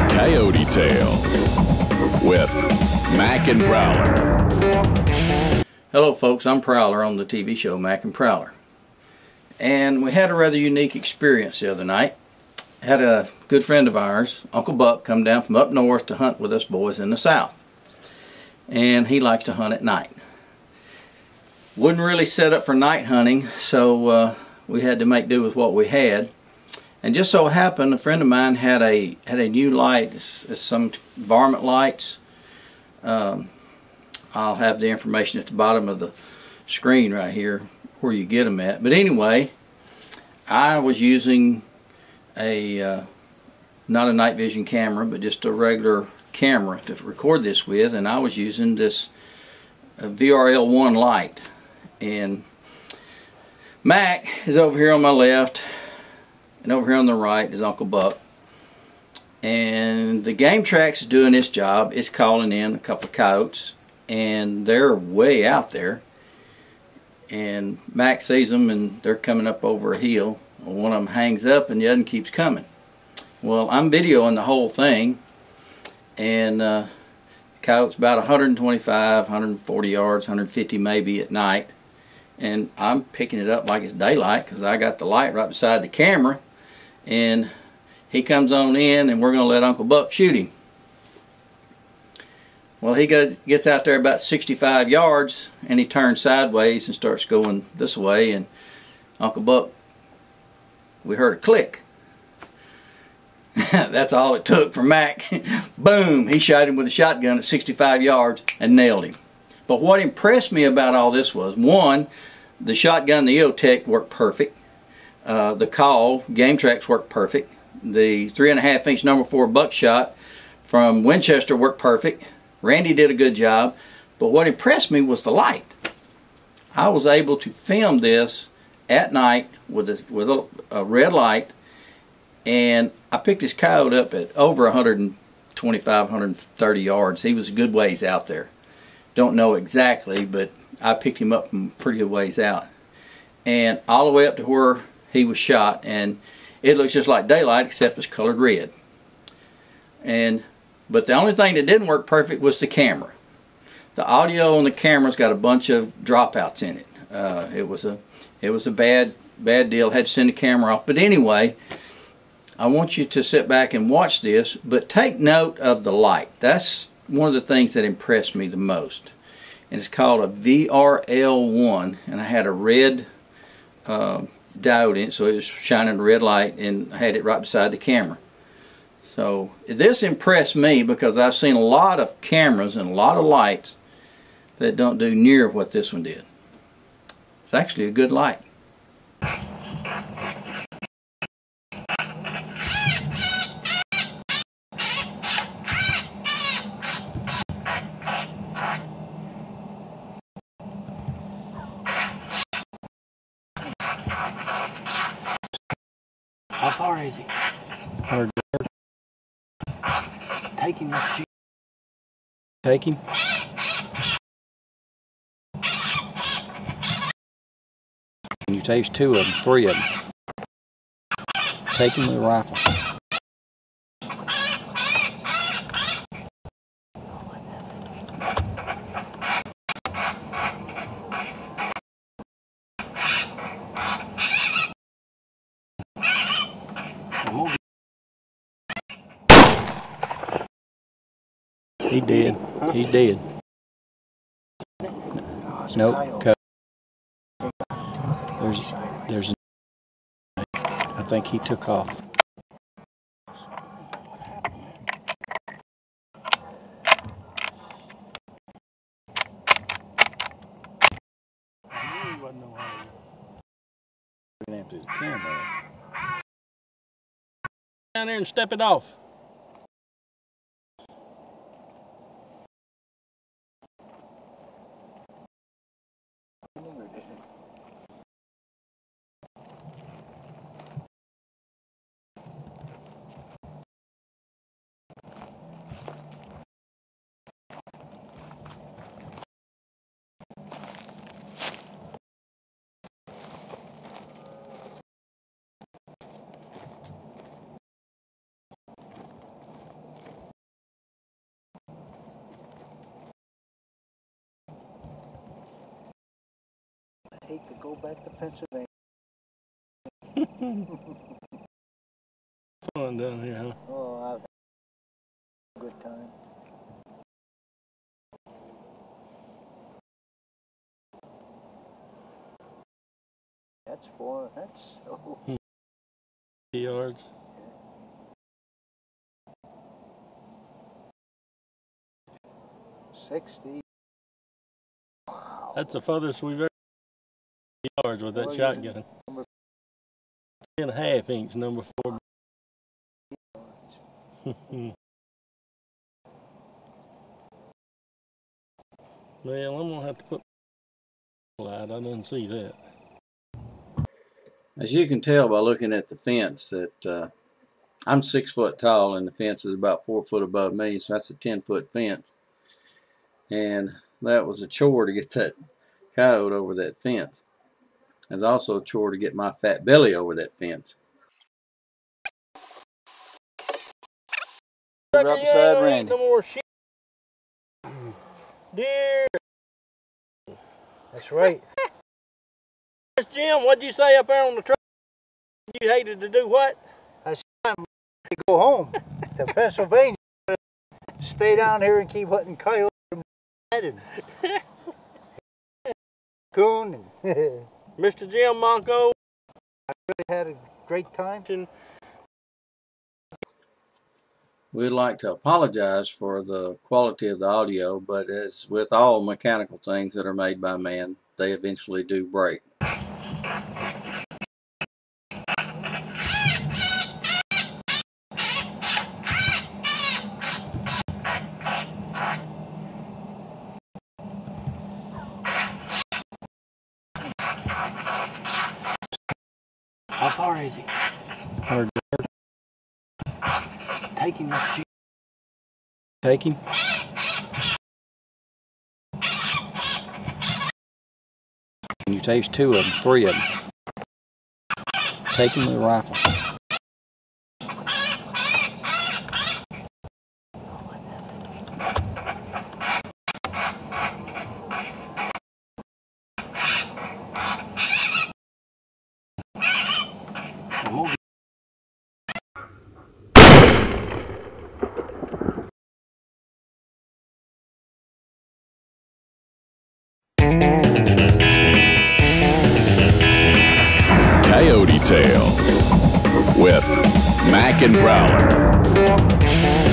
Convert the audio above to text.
Coyote Tales with Mac and Prowler. Hello folks, I'm Prowler on the TV show Mac and Prowler. And we had a rather unique experience the other night. Had a good friend of ours, Uncle Buck, come down from up north to hunt with us boys in the south. And he likes to hunt at night. Wouldn't really set up for night hunting, so we had to make do with what we had. And just so happened, a friend of mine had a new light. It's some varmint lights. I'll have the information at the bottom of the screen right here where you get them at. But anyway, I was using a not a night vision camera, but just a regular camera to record this with, and I was using this VRL-1 light. And Mac is over here on my left, and over here on the right is Uncle Buck. And the game track's doing its job. It's calling in a couple of coyotes, and they're way out there. And Mac sees them, and they're coming up over a hill. Well, one of them hangs up, and the other one keeps coming. Well, I'm videoing the whole thing, and the coyote's about 125, 140 yards, 150 maybe at night. And I'm picking it up like it's daylight because I got the light right beside the camera. And he comes on in, and we're going to let Uncle Buck shoot him. Well, he gets out there about 65 yards, and he turns sideways and starts going this way. And Uncle Buck, we heard a click. That's all it took for Mac. Boom! He shot him with a shotgun at 65 yards and nailed him. But what impressed me about all this was, one, the shotgun, the EOTech worked perfect. The call, game tracks worked perfect. The 3.5-inch number 4 buckshot from Winchester worked perfect. Randy did a good job. But what impressed me was the light. I was able to film this at night with a red light, and I picked this coyote up at over 125, 130 yards. He was a good ways out there. Don't know exactly, but I picked him up from pretty good ways out. And all the way up to where he was shot, and it looks just like daylight except it's colored red. But the only thing that didn't work perfect was the camera. The audio on the camera's got a bunch of dropouts in it. It was a bad deal. Had to send the camera off. But anyway, I want you to sit back and watch this, but take note of the light. That's one of the things that impressed me the most. And it's called a VRL-1, and I had a red diode in it, so it was shining a red light, and I had it right beside the camera. So this impressed me because I've seen a lot of cameras and a lot of lights that don't do near what this one did. It's actually a good light. How far is he? 100 yards. Take him. Take him. And you taste 2 of them, 3 of them. Take him with a rifle. He did. He did. Nope. There's. I think he took off. Down there and step it off. hate to go back to Pennsylvania. Fun down here, huh? Oh, I've had a good time. That's so. Yards. 60. Wow. That's the furthest we've ever yards with that Well, shotgun. Number 3.5 inch, number 4. Well, I'm gonna have to put light. I didn't see that. As you can tell by looking at the fence that I'm 6 foot tall and the fence is about 4 foot above me, so that's a 10-foot fence. And that was a chore to get that coyote over that fence. It's also a chore to get my fat belly over that fence. Right beside Randy. No more shit. Deer. That's right. Jim, what'd you say up there on the truck? You hated to do what? I said I'm ready to go home to Pennsylvania. Stay down here and keep hunting coyotes and coon. And Mr. Jim Monco. I really had a great time. We'd like to apologize for the quality of the audio, but as with all mechanical things that are made by man, they eventually do break. How far is he? Take him, Mr. Jim. Take him. And you taste 2 of them, 3 of them. Take him with a rifle. Coyote Tales with Mac and Prowler.